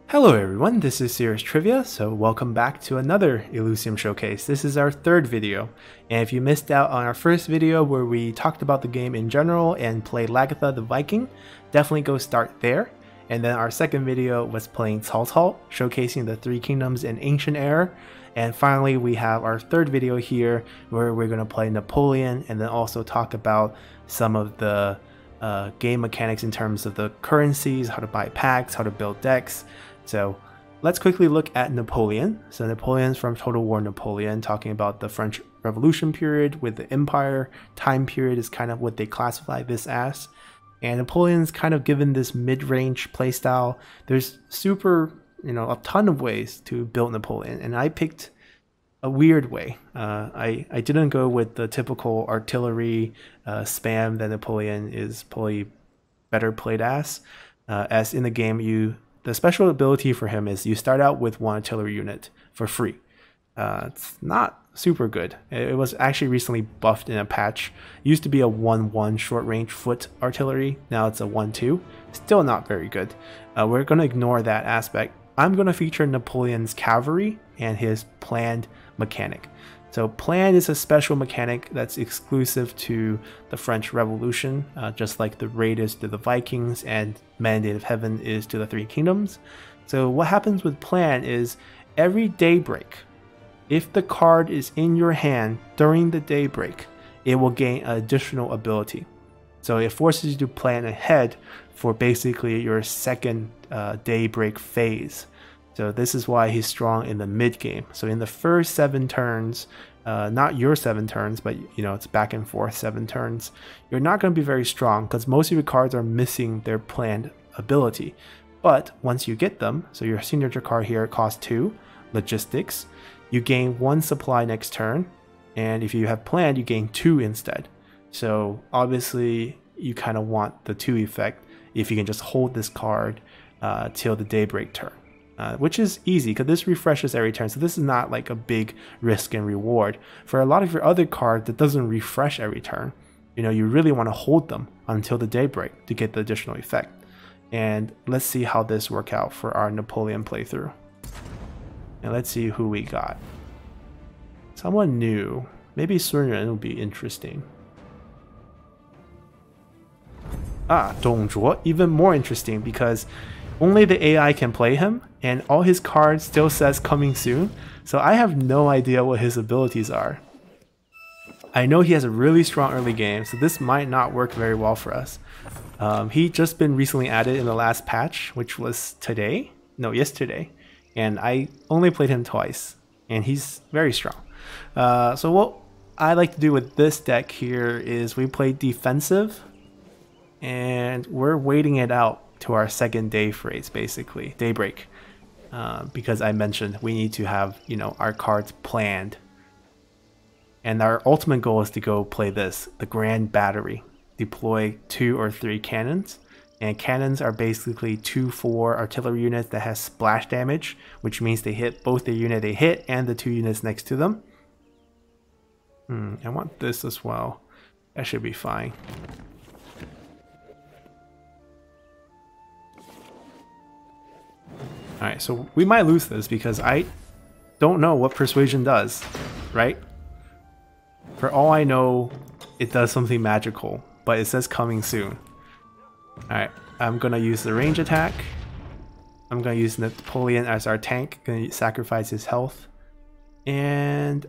Hello everyone, this is Serious Trivia, so welcome back to another Elysium showcase. This is our third video, and if you missed out on our first video where we talked about the game in general and played Lagatha the Viking, definitely go start there. And then our second video was playing Cao Cao, showcasing the Three Kingdoms in Ancient Era. And finally we have our third video here where we're going to play Napoleon and then also talk about some of the game mechanics in terms of the currencies, how to buy packs, how to build decks. So let's quickly look at Napoleon. So Napoleon's from Total War Napoleon, talking about the French Revolution period with the Empire time period is kind of what they classify this as. And Napoleon's kind of given this mid-range playstyle. There's a ton of ways to build Napoleon, and I picked a weird way. I didn't go with the typical artillery spam that Napoleon is probably better played as in the game. The special ability for him is you start out with one artillery unit for free. It's not super good. It was actually recently buffed in a patch. It used to be a 1-1 short range foot artillery. Now it's a 1-2. Still not very good. We're going to ignore that aspect. I'm going to feature Napoleon's cavalry and his planned mechanic. So planned is a special mechanic that's exclusive to the French Revolution, just like the raid is to the Vikings and Mandate of Heaven is to the Three Kingdoms. So what happens with planned is every daybreak, if the card is in your hand during the daybreak, it will gain an additional ability. So it forces you to plan ahead for basically your second daybreak phase. So this is why he's strong in the mid game. So in the first 7 turns, not your 7 turns, but it's back and forth 7 turns, you're not going to be very strong because most of your cards are missing their planned ability. But once you get them, so your signature card here costs 2, logistics, you gain 1 supply next turn, and if you have planned, you gain 2 instead. So obviously you kind of want the 2 effect if you can just hold this card till the daybreak turn. Which is easy because this refreshes every turn, so this is not like a big risk and reward. For a lot of your other cards that doesn't refresh every turn, you really want to hold them until the daybreak to get the additional effect. And let's see how this works out for our Napoleon playthrough. And let's see who we got. Someone new. Maybe Sun Ren will be interesting. Dong Zhuo, even more interesting because only the AI can play him, and all his cards still says coming soon, so I have no idea what his abilities are. I know he has a really strong early game, so this might not work very well for us. He just been recently added in the last patch, which was yesterday, and I only played him twice, and he's very strong. So what I like to do with this deck here is we play defensive, and we're waiting it out to our second day phase, basically daybreak, because I mentioned we need to have our cards planned, and our ultimate goal is to go play the Grand Battery, deploy 2 or 3 cannons, and cannons are basically 2-4 artillery units that has splash damage, which means they hit both the unit they hit and the 2 units next to them. I want this as well. That should be fine. Alright, so we might lose this because I don't know what persuasion does, right? For all I know, it does something magical, but it says coming soon. Alright, I'm gonna use the range attack. I'm gonna use Napoleon as our tank, gonna sacrifice his health. And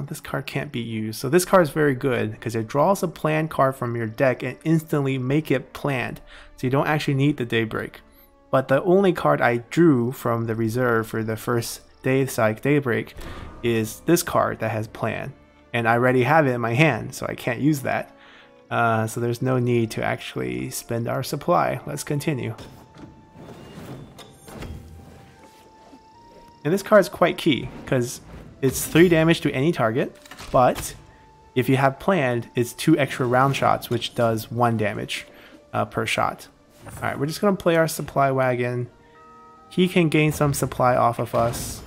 this card can't be used. So this card is very good because it draws a planned card from your deck and instantly make it planned. So you don't actually need the daybreak. But the only card I drew from the reserve for the first daybreak is this card that has plan. And I already have it in my hand, so I can't use that. So there's no need to actually spend our supply. Let's continue. And this card is quite key, because it's 3 damage to any target, but if you have planned, it's 2 extra round shots, which does 1 damage per shot. Alright, we're just going to play our supply wagon. He can gain some supply off of us.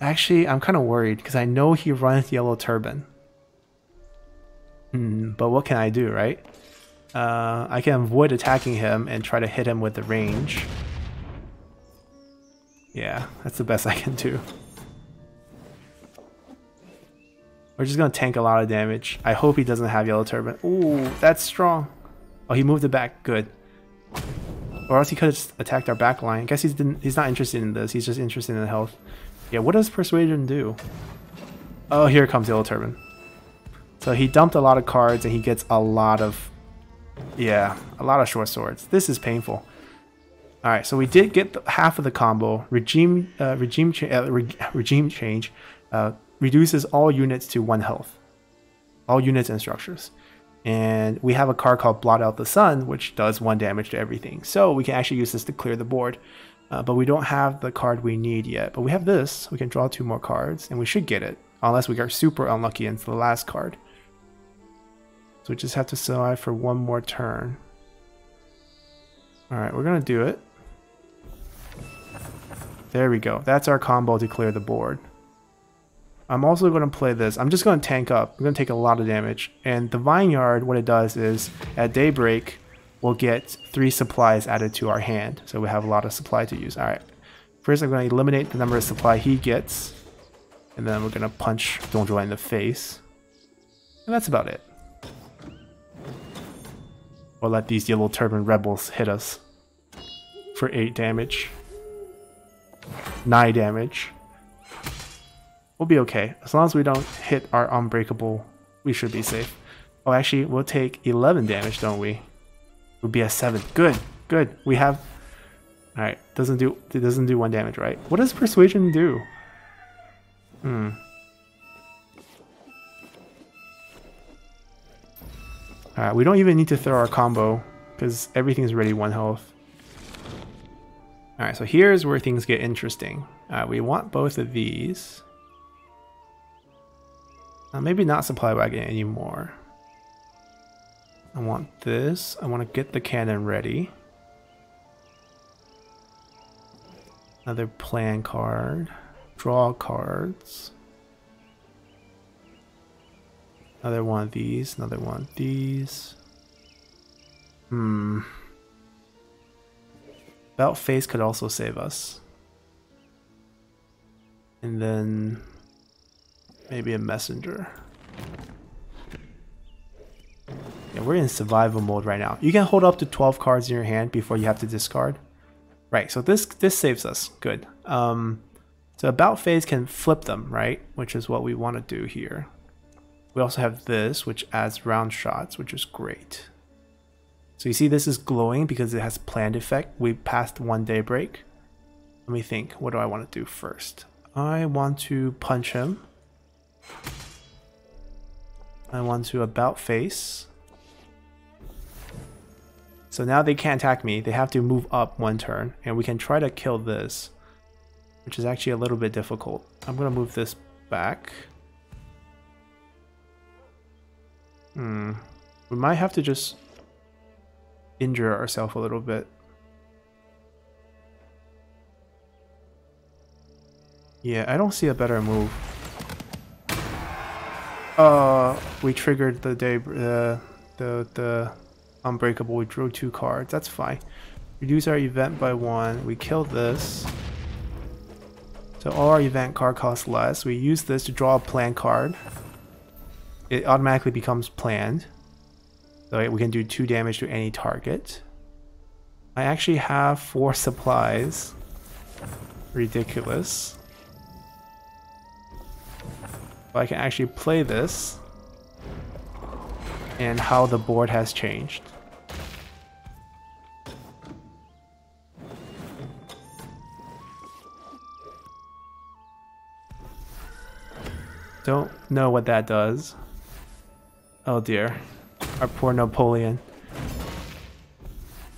Actually, I'm kind of worried because I know he runs Yellow Turban. But what can I do, right? I can avoid attacking him and try to hit him with the range. Yeah, that's the best I can do. We're just gonna tank a lot of damage. I hope he doesn't have Yellow Turban. Ooh, that's strong. Oh, he moved it back. Good. Or else he could have attacked our back line. I guess he's not interested in this. He's just interested in the health. Yeah, what does Persuasion do? Oh, here comes Yellow Turban. So he dumped a lot of cards and he gets a lot of... Yeah, a lot of short swords. This is painful. Alright, so we did get half of the combo. Regime Change reduces all units to 1 health. All units and structures. And we have a card called Blot Out the Sun, which does 1 damage to everything. So we can actually use this to clear the board. But we don't have the card we need yet. But we have this. We can draw 2 more cards, and we should get it. Unless we got super unlucky into the last card. So we just have to survive for 1 more turn. Alright, we're going to do it. There we go. That's our combo to clear the board. I'm also going to play this. I'm just going to tank up. I'm going to take a lot of damage. And the Vineyard, what it does is, at daybreak, we'll get 3 supplies added to our hand. So we have a lot of supply to use. Alright. First, I'm going to eliminate the number of supply he gets. And then we're going to punch Donjoy in the face. And that's about it. We'll let these Yellow Turban rebels hit us for 8 damage. 9 damage. We'll be okay. As long as we don't hit our unbreakable, we should be safe. Oh, actually, we'll take 11 damage, don't we? We'll be at 7. Good, good. We have... Alright, it doesn't do 1 damage, right? What does Persuasion do? Alright, we don't even need to throw our combo, because everything's already 1 health. Alright, so here's where things get interesting. We want both of these. Maybe not Supply Wagon anymore. I want this. I want to get the cannon ready. Another plan card. Draw cards. Another one of these. Another one of these. About Face could also save us. And then maybe a messenger. Yeah, we're in survival mode right now. You can hold up to 12 cards in your hand before you have to discard. Right, so this saves us. Good. So About Face can flip them, right? Which is what we want to do here. We also have this, which adds round shots, which is great. So you see this is glowing because it has planned effect. We passed 1 daybreak. Let me think. What do I want to do first? I want to punch him. I want to About Face. So now they can't attack me. They have to move up 1 turn. And we can try to kill this, which is actually a little bit difficult. I'm going to move this back. We might have to just injure ourselves a little bit. Yeah, I don't see a better move. We triggered the Unbreakable. We drew 2 cards. That's fine. Reduce our event by 1. We killed this. So all our event card costs less. We use this to draw a plan card. It automatically becomes planned. So we can do 2 damage to any target. I actually have 4 supplies. Ridiculous. But I can actually play this. And how the board has changed. Don't know what that does. Oh dear. Our poor Napoleon.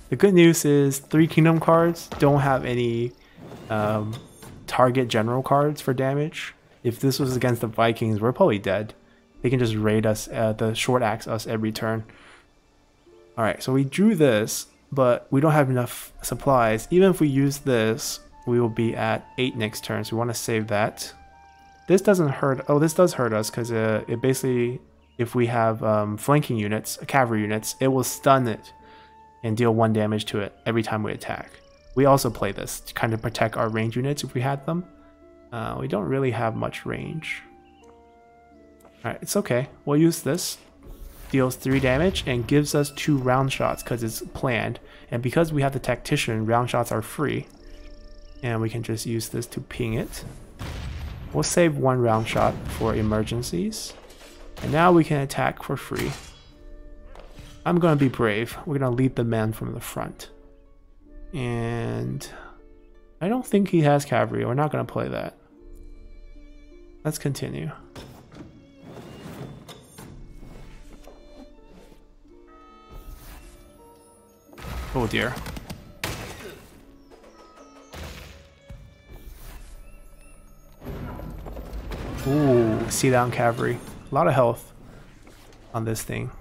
The good news is 3 Kingdom cards don't have any target general cards for damage. If this was against the Vikings, we're probably dead. They can just raid us, the short axe us every turn. Alright, so we drew this, but we don't have enough supplies. Even if we use this, we will be at 8 next turn, so we want to save that. This doesn't hurt. Oh, this does hurt us because it basically, if we have flanking units, cavalry units, it will stun it and deal 1 damage to it every time we attack. We also play this to kind of protect our range units if we had them. We don't really have much range. Alright, it's okay. We'll use this. Deals 3 damage and gives us 2 round shots because it's planned. And because we have the tactician, round shots are free. And we can just use this to ping it. We'll save 1 round shot for emergencies. And now we can attack for free. I'm going to be brave. We're going to lead the man from the front. And I don't think he has cavalry. We're not going to play that. Let's continue. Oh dear. Ooh, see down cavalry. A lot of health on this thing.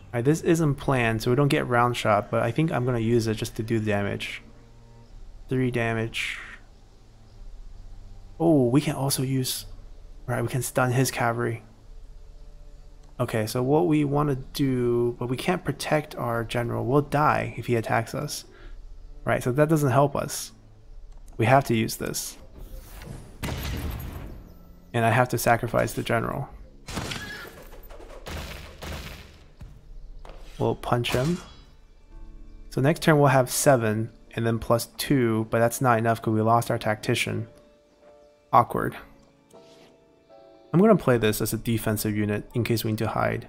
Alright, this isn't planned, so we don't get round shot, but I think I'm gonna use it just to do damage. 3 damage. Oh, we can also use... Right, we can stun his cavalry. Okay, so what we want to do, but we can't protect our general. We'll die if he attacks us. Right, so that doesn't help us. We have to use this. And I have to sacrifice the general. We'll punch him. So next turn we'll have 7 and then plus 2, but that's not enough because we lost our tactician. Awkward. I'm going to play this as a defensive unit in case we need to hide.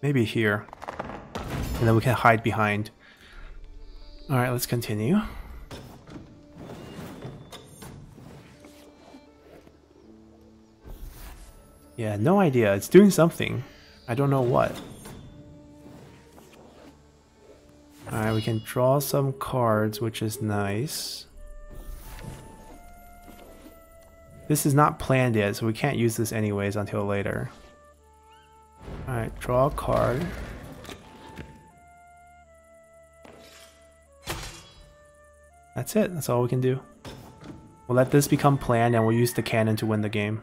Maybe here. And then we can hide behind. Alright, let's continue. Yeah, no idea. It's doing something. I don't know what. Alright, we can draw some cards, which is nice. This is not planned yet, so we can't use this anyways until later. Alright, draw a card. That's it. That's all we can do. We'll let this become planned and we'll use the cannon to win the game.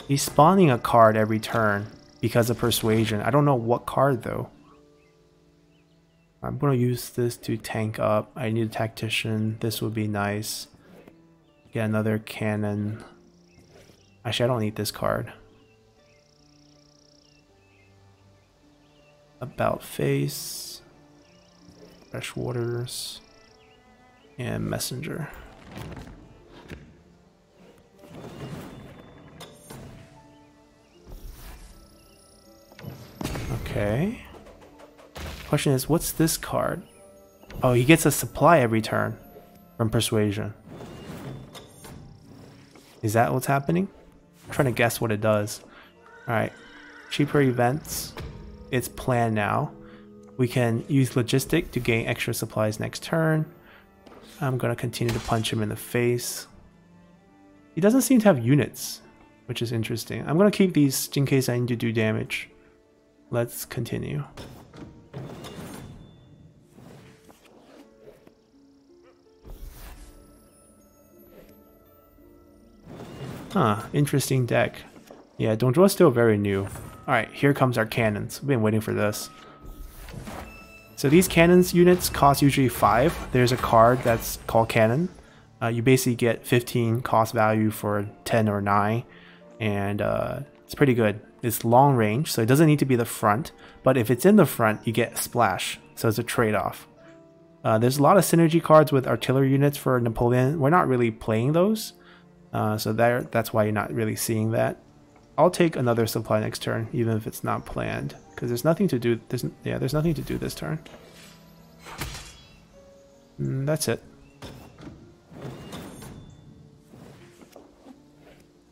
He's spawning a card every turn because of persuasion. I don't know what card though. I'm going to use this to tank up. I need a tactician. This would be nice. Get another cannon. Actually, I don't need this card. About face. Fresh waters. And messenger. Okay. Question is, what's this card? Oh, he gets a supply every turn from persuasion. Is that what's happening? I'm trying to guess what it does. Alright. Cheaper events. It's planned now. We can use logistic to gain extra supplies next turn. I'm going to continue to punch him in the face. He doesn't seem to have units, which is interesting. I'm going to keep these in case I need to do damage. Let's continue. Huh, interesting deck. Yeah, Donjua is still very new. Alright, here comes our cannons. We've been waiting for this. So these cannons units cost usually 5. There's a card that's called cannon. You basically get 15 cost value for 10 or 9. And it's pretty good. It's long range, so it doesn't need to be the front. But if it's in the front, you get splash. So it's a trade-off. There's a lot of synergy cards with artillery units for Napoleon. We're not really playing those. So that's why you're not really seeing that. I'll take another supply next turn, even if it's not planned, because there's nothing to do. There's nothing to do this turn. That's it.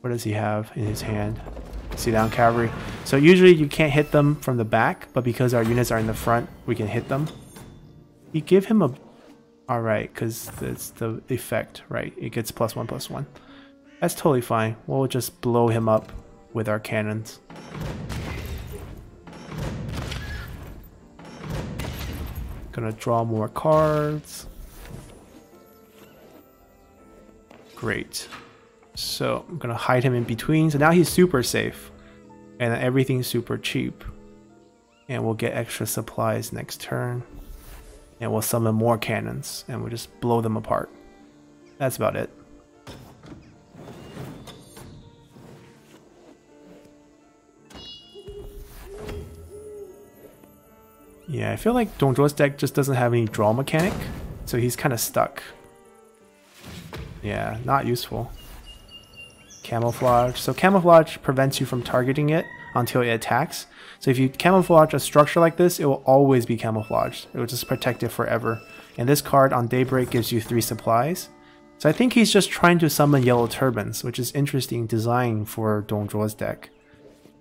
What does he have in his hand? See down cavalry. So usually you can't hit them from the back, but because our units are in the front, we can hit them. You give him a... Alright, because it's the effect, right? It gets +1/+1. That's totally fine. We'll just blow him up with our cannons. Gonna draw more cards. Great. So I'm gonna hide him in between. So now he's super safe. And everything's super cheap. And we'll get extra supplies next turn. And we'll summon more cannons and we'll just blow them apart. That's about it. Yeah, I feel like Donjo's deck just doesn't have any draw mechanic, so he's kind of stuck. Yeah, not useful. Camouflage. So camouflage prevents you from targeting it until it attacks. So if you camouflage a structure like this, it will always be camouflaged. It will just protect it forever. And this card on Daybreak gives you 3 supplies. So I think he's just trying to summon Yellow Turbans, which is interesting design for Donjo's deck.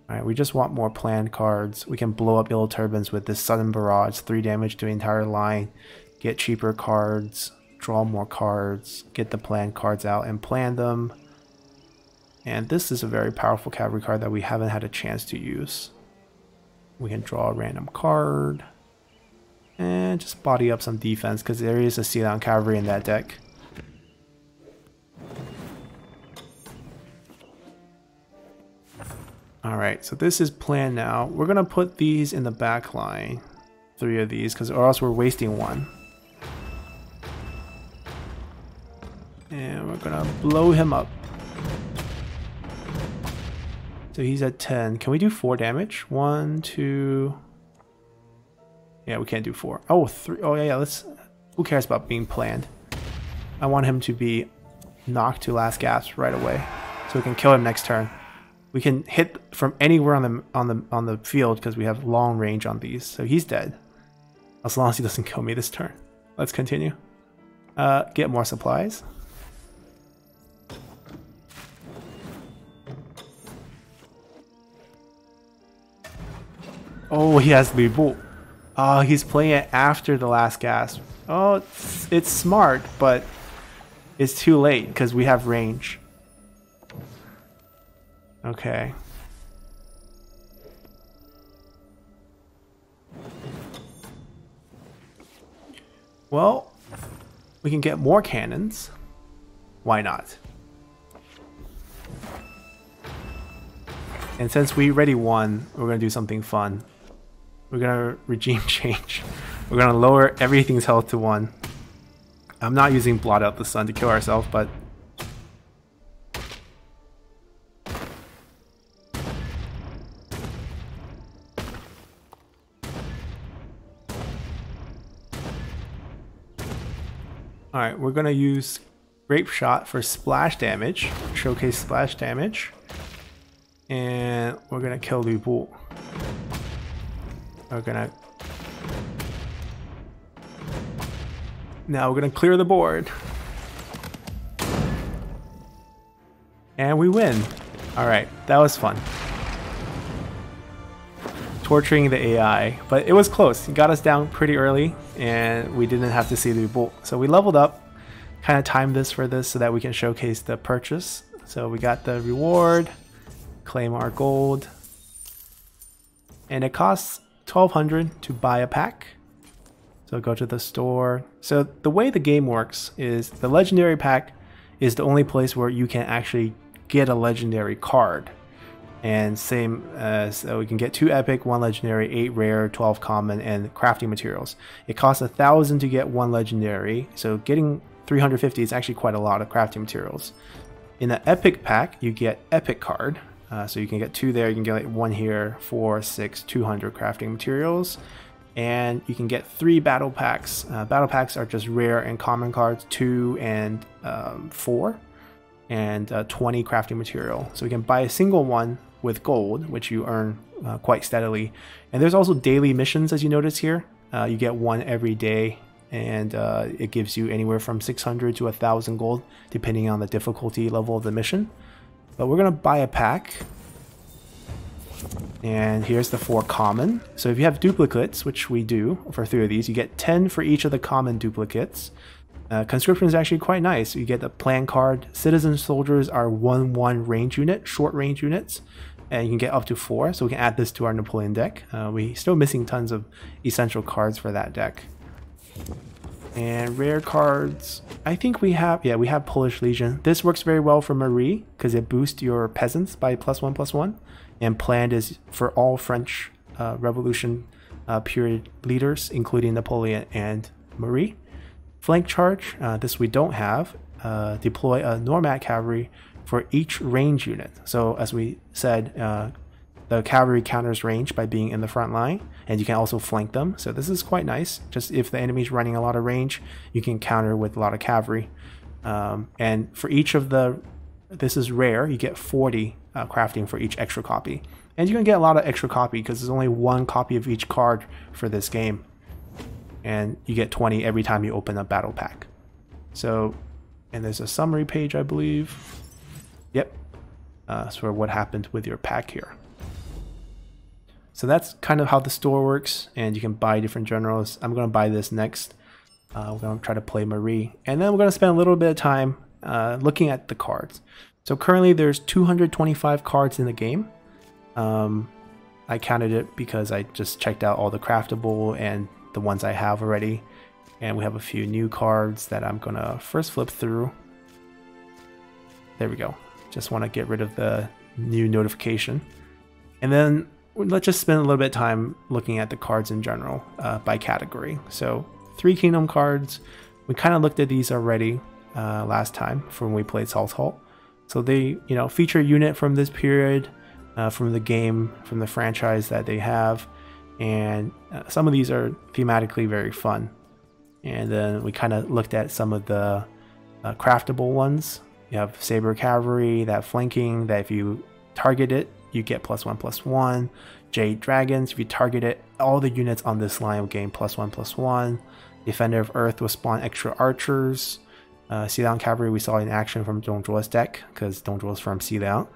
Alright, we just want more planned cards. We can blow up Yellow Turbans with this Sudden Barrage, 3 damage to the entire line, get cheaper cards, draw more cards, get the planned cards out and plan them. And this is a very powerful cavalry card that we haven't had a chance to use. We can draw a random card and just body up some defense because there is a Seadown cavalry in that deck. Alright, so this is planned now. We're going to put these in the back line. 3 of these, or else we're wasting 1. And we're going to blow him up. So he's at 10. Can we do 4 damage? 1, 2... Yeah, we can't do 4. Oh, 3. Oh, yeah, let's... Who cares about being planned? I want him to be knocked to last gasp right away. So we can kill him next turn. We can hit from anywhere on the field because we have long range on these. So he's dead. As long as he doesn't kill me this turn. Let's continue. Get more supplies. Oh, he has Libu. Oh, he's playing it after the last gasp. Oh, it's smart, but it's too late because we have range. Okay. Well, we can get more cannons. Why not? And since we already won, we're going to do something fun. We're going to regime change. We're going to lower everything's health to 1. I'm not using Blot Out the Sun to kill ourselves, but... Alright, we're going to use Grape Shot for splash damage, showcase splash damage, and we're going to kill Lu Bu. We're going to... Now we're going to clear the board. And we win. Alright, that was fun. Torturing the AI, but it was close. He got us down pretty early and we didn't have to see the bolt. So we leveled up, kind of timed this for this so that we can showcase the purchase. So we got the reward, claim our gold, and it costs 1200 to buy a pack. So go to the store. So the way the game works is the legendary pack is the only place where you can actually get a legendary card. And same as so we can get 2 epic, 1 legendary, 8 rare, 12 common, and crafting materials. It costs 1000 to get 1 legendary, so getting 350 is actually quite a lot of crafting materials. In the epic pack, you get epic card, so you can get 2 there. You can get like 1 here, 4, 6, 200 crafting materials, and you can get 3 battle packs. Battle packs are just rare and common cards, 2 and 4, and 20 crafting material. So we can buy a single one with gold, which you earn quite steadily. And there's also daily missions, as you notice here. You get 1 every day, and it gives you anywhere from 600 to 1000 gold, depending on the difficulty level of the mission. But we're gonna buy a pack, and here's the 4 common. So if you have duplicates, which we do for 3 of these, you get 10 for each of the common duplicates. Conscription is actually quite nice. You get the plan card. Citizen soldiers are 1/1 range unit, short range units, and you can get up to 4. So we can add this to our Napoleon deck. We still missing tons of essential cards for that deck. And rare cards, I think we have, yeah, we have Polish Legion. This works very well for Marie because it boosts your peasants by +1/+1, and planned is for all French Revolution period leaders, including Napoleon and Marie. Flank charge, this we don't have. Deploy a Nomad cavalry for each range unit. So as we said, the cavalry counters range by being in the front line, and you can also flank them. So this is quite nice. Just if the enemy's running a lot of range, you can counter with a lot of cavalry. And for each of the, this is rare, you get 40 crafting for each extra copy. And you can get a lot of extra copy because there's only one copy of each card for this game. And you get 20 every time you open a battle pack. So, and there's a summary page, I believe. Yep. So what happened with your pack here. So that's kind of how the store works, and you can buy different generals. I'm going to buy this next. We're going to try to play Marie. And then we're going to spend a little bit of time looking at the cards. So currently there's 225 cards in the game. I counted it because I just checked out all the craftable and the ones I have already. And we have a few new cards that I'm going to first flip through. There we go. Just want to get rid of the new notification. And then let's just spend a little bit of time looking at the cards in general by category. So 3 Kingdom cards, we kind of looked at these already last time from when we played Salt Halt. So they, you know, feature a unit from this period, from the game, from the franchise that they have, and some of these are thematically very fun. And then we kind of looked at some of the craftable ones. You have Saber Cavalry, that flanking, that if you target it, you get +1/+1. Jade Dragons, if you target it, all the units on this line will gain +1/+1. Defender of Earth will spawn extra archers. Xiliang Cavalry we saw in action from Dongzhuo's deck, because Dongzhuo's from Xiliang.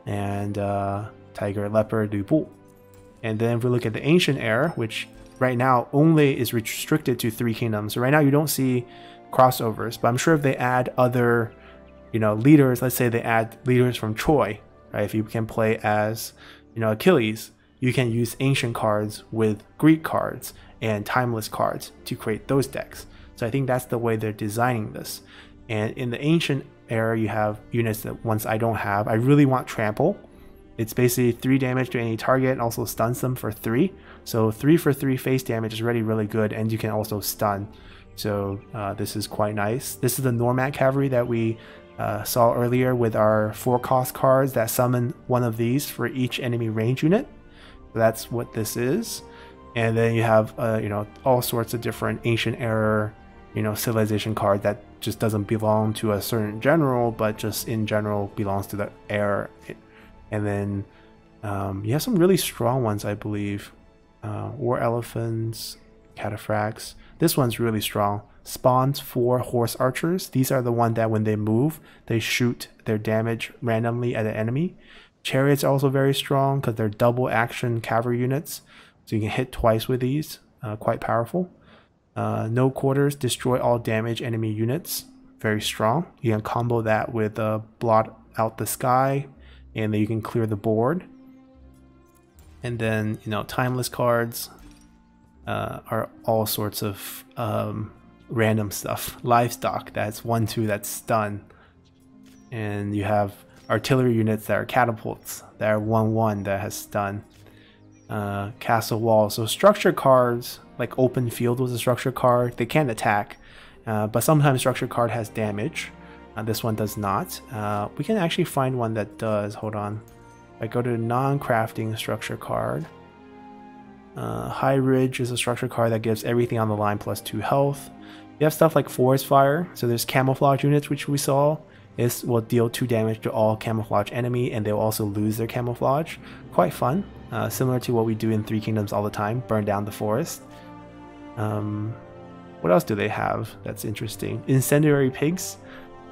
And Tiger Leopard Du Bu. And then if we look at the Ancient Era, which right now only is restricted to 3 kingdoms. So right now you don't see crossovers, but I'm sure if they add other, you know, leaders, let's say they add leaders from Troy, right? If you can play as, you know, Achilles, you can use ancient cards with Greek cards and timeless cards to create those decks. So I think that's the way they're designing this. And in the Ancient Era, you have units that ones I don't have. I really want Trample. It's basically 3 damage to any target and also stuns them for 3. So 3 for 3 face damage is already really good, and you can also stun. So this is quite nice. This is the Nomad Cavalry that we saw earlier with our 4-cost cards that summon one of these for each enemy range unit. So that's what this is. And then you have you know, all sorts of different Ancient Era, you know, civilization card that just doesn't belong to a certain general, but just in general belongs to the era. And then you have some really strong ones, I believe. War Elephants, Cataphracts. This one's really strong. Spawns 4 horse archers. These are the ones that when they move, they shoot their damage randomly at an enemy. Chariots are also very strong because they're double action cavalry units. So you can hit twice with these. Quite powerful. No Quarters, destroy all damage enemy units. Very strong. You can combo that with Blot Out the Sky, and then you can clear the board. And then, you know, timeless cards are all sorts of random stuff. Livestock, that's 1/2, that's stun. And you have artillery units that are catapults, that are 1/1, that has stun. Castle Wall. So structure cards, like Open Field was a structure card. They can't attack, but sometimes structure card has damage. This one does not. We can actually find one that does. Hold on. I go to non-crafting structure card. High Ridge is a structure card that gives everything on the line +2 health. You have stuff like Forest Fire. So there's camouflage units, which we saw. This will deal 2 damage to all camouflage enemy, and they'll also lose their camouflage. Quite fun. Similar to what we do in 3 Kingdoms all the time. Burn down the forest. What else do they have that's interesting? Incendiary Pigs.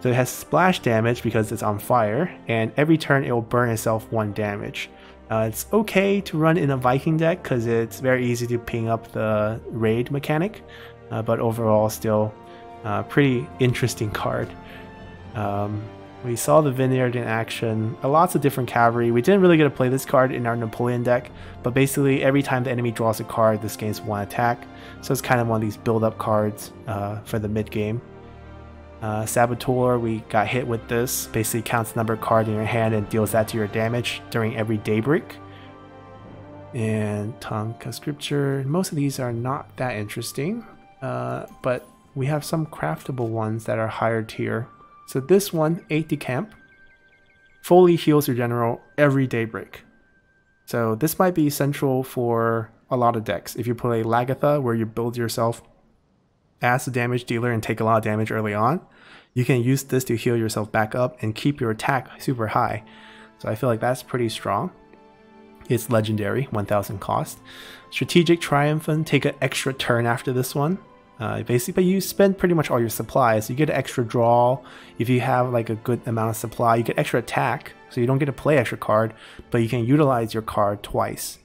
So it has splash damage because it's on fire, and every turn it will burn itself 1 damage. It's okay to run in a Viking deck because it's very easy to ping up the raid mechanic, but overall still pretty interesting card. We saw the Vineyard in action, lots of different cavalry. We didn't really get to play this card in our Napoleon deck, but basically every time the enemy draws a card, this gains 1 attack. So it's kind of one of these build-up cards for the mid-game. Saboteur, we got hit with this. Basically counts the number of cards in your hand and deals that to your damage during every daybreak. And Tonka Scripture. Most of these are not that interesting, but we have some craftable ones that are higher tier. So this one, 8 Decamp, fully heals your general every daybreak. So this might be central for a lot of decks. If you play Lagatha, where you build yourself as a damage dealer and take a lot of damage early on, you can use this to heal yourself back up and keep your attack super high. So I feel like that's pretty strong. It's legendary, 1000 cost. Strategic Triumphant, take an extra turn after this one. Basically, you spend pretty much all your supplies. You get an extra draw. If you have like a good amount of supply, you get extra attack. So you don't get to play extra card, but you can utilize your card twice.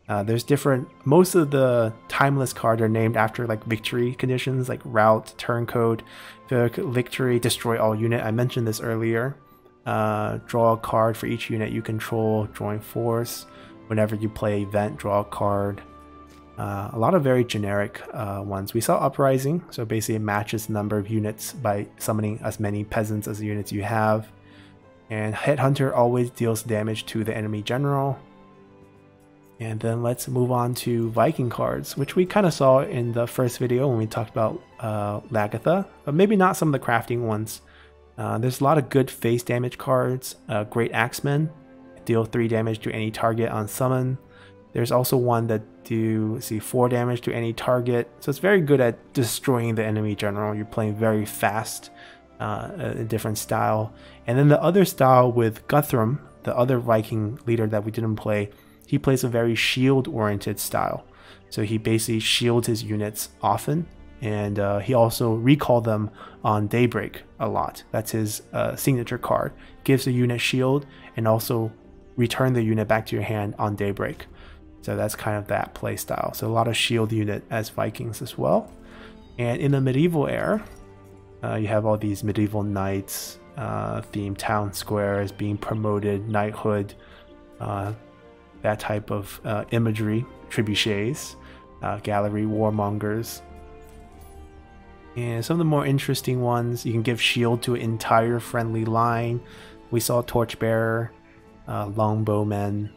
There's different, most of the timeless cards are named after like victory conditions, like route, turncoat, victory, destroy all unit. I mentioned this earlier. Draw a card for each unit you control, join force. Whenever you play event, draw a card. A lot of very generic ones. We saw Uprising, so basically it matches the number of units by summoning as many peasants as the units you have. And Headhunter always deals damage to the enemy general. And then let's move on to Viking cards, which we kind of saw in the first video when we talked about Lagatha, but maybe not some of the crafting ones. There's a lot of good face damage cards. Great Axemen, deal 3 damage to any target on summon. There's also one that do 4 damage to any target. So it's very good at destroying the enemy general. You're playing very fast, a different style. And then the other style with Guthrum, the other Viking leader that we didn't play, he plays a very shield-oriented style. So he basically shields his units often. And he also recall them on Daybreak a lot. That's his signature card. Gives a unit shield and also return the unit back to your hand on Daybreak. So that's kind of that play style. So a lot of shield unit as Vikings as well. And in the medieval era, you have all these medieval knights, themed town squares, being promoted, knighthood, that type of imagery, trebuchets, gallery warmongers. And some of the more interesting ones, you can give shield to an entire friendly line. We saw Torchbearer, Longbowmen.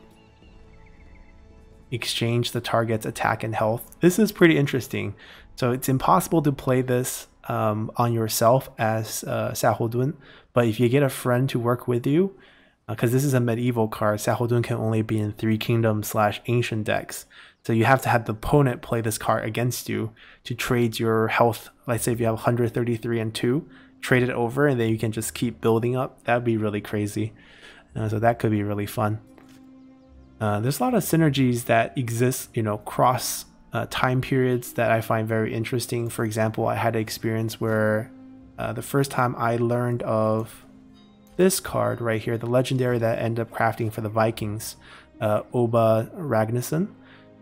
Exchange the target's attack and health. This is pretty interesting. So it's impossible to play this on yourself as Sahodun, but if you get a friend to work with you, because this is a medieval card, Sahodun can only be in 3 Kingdoms / Ancient decks. So you have to have the opponent play this card against you to trade your health. Let's say if you have 133 and 2, trade it over and then you can just keep building up. That would be really crazy. So that could be really fun. There's a lot of synergies that exist, cross time periods that I find very interesting. For example, I had an experience where the first time I learned of this card right here, the legendary that I ended up crafting for the Vikings, Oba Ragnarsson.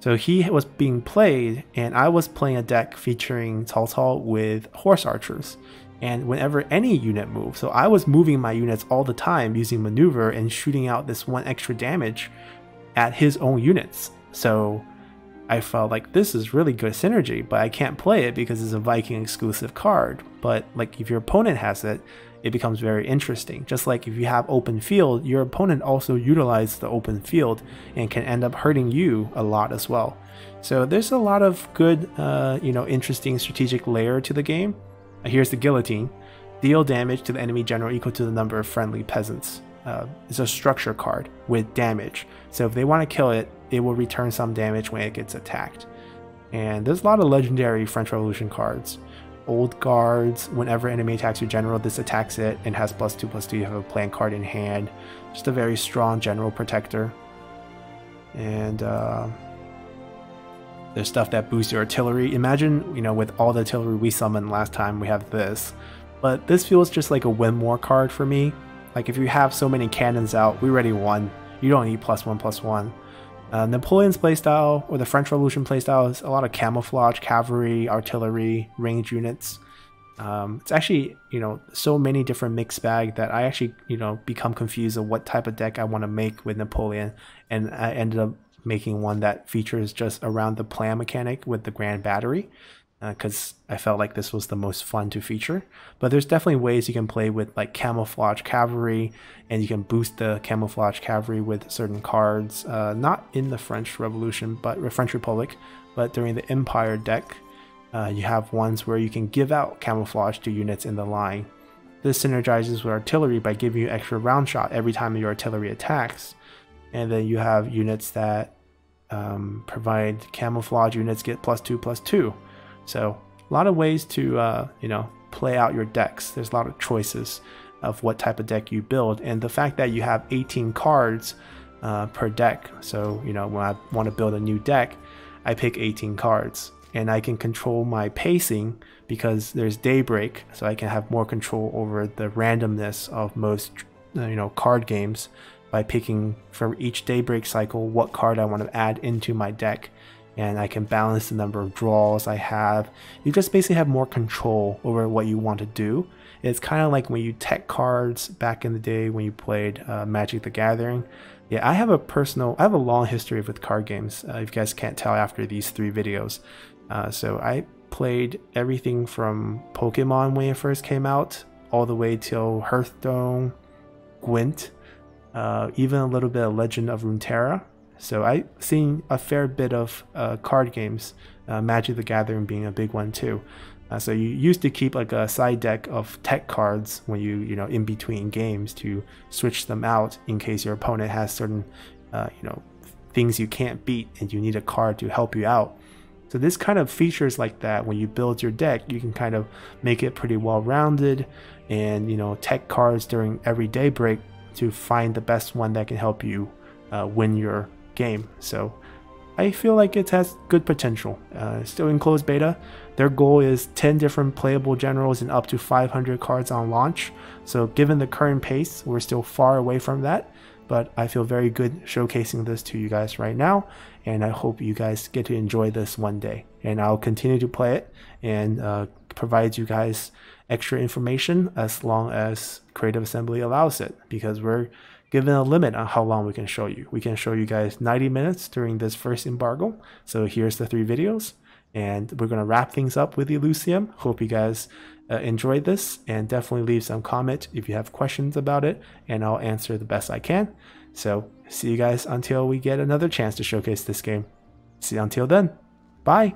So he was being played, and I was playing a deck featuring Tal with horse archers. And whenever any unit moved, so I was moving my units all the time using maneuver and shooting out this 1 extra damage at his own units. So I felt like this is really good synergy, but I can't play it because it's a Viking exclusive card. But like if your opponent has it, it becomes very interesting. Just like if you have open field, your opponent also utilizes the open field and can end up hurting you a lot as well. So there's a lot of good, interesting strategic layer to the game. Here's the Guillotine. Deal damage to the enemy general equal to the number of friendly peasants. It's a structure card with damage. So if they want to kill it, it will return some damage when it gets attacked. And there's a lot of legendary French Revolution cards. Old Guards, whenever enemy attacks your general, this attacks it and has +2/+2. You have a playing card in hand. Just a very strong general protector. And there's stuff that boosts your artillery. Imagine, with all the artillery we summoned last time, we have this. But this feels just like a win more card for me. Like if you have so many cannons out, we already won. You don't need +1/+1. Napoleon's playstyle, or the French Revolution playstyle, is a lot of camouflage, cavalry, artillery, range units. It's actually, so many different mixed bag that I actually, become confused of what type of deck I want to make with Napoleon. And I ended up making one that features just around the plan mechanic with the Grand Battery. because I felt like this was the most fun to feature. But there's definitely ways you can play with like camouflage cavalry, and you can boost the camouflage cavalry with certain cards, not in the French Revolution, but the French Republic, but during the Empire deck. You have ones where you can give out camouflage to units in the line. This synergizes with artillery by giving you extra round shot every time your artillery attacks. And then you have units that provide camouflage units get +2/+2. So a lot of ways to play out your decks. There's a lot of choices of what type of deck you build, and the fact that you have 18 cards per deck. So when I want to build a new deck, I pick 18 cards, and I can control my pacing because there's Daybreak, so I can have more control over the randomness of most card games by picking for each Daybreak cycle what card I want to add into my deck. And I can balance the number of draws I have. You just basically have more control over what you want to do. It's kind of like when you tech cards back in the day when you played Magic the Gathering. Yeah, I have a long history with card games, if you guys can't tell after these 3 videos. So I played everything from Pokemon when it first came out, all the way till Hearthstone, Gwent, even a little bit of Legend of Runeterra. So I've seen a fair bit of card games, Magic the Gathering being a big one too. So you used to keep like a side deck of tech cards when you in between games to switch them out in case your opponent has certain things you can't beat and you need a card to help you out. So this kind of features like that, when you build your deck, you can kind of make it pretty well rounded, and tech cards during every Daybreak to find the best one that can help you win your game. So I feel like it has good potential. Still in closed beta. Their goal is 10 different playable generals and up to 500 cards on launch. So given the current pace, we're still far away from that, but I feel very good showcasing this to you guys right now, and I hope you guys get to enjoy this one day. And I'll continue to play it and provide you guys extra information as long as Creative Assembly allows it, because we're given a limit on how long we can show you. We can show you guys 90 minutes during this first embargo. So here's the 3 videos, and we're going to wrap things up with Elysium. Hope you guys enjoyed this, and definitely leave some comment if you have questions about it, and I'll answer the best I can. So see you guys until we get another chance to showcase this game. See you until then. Bye.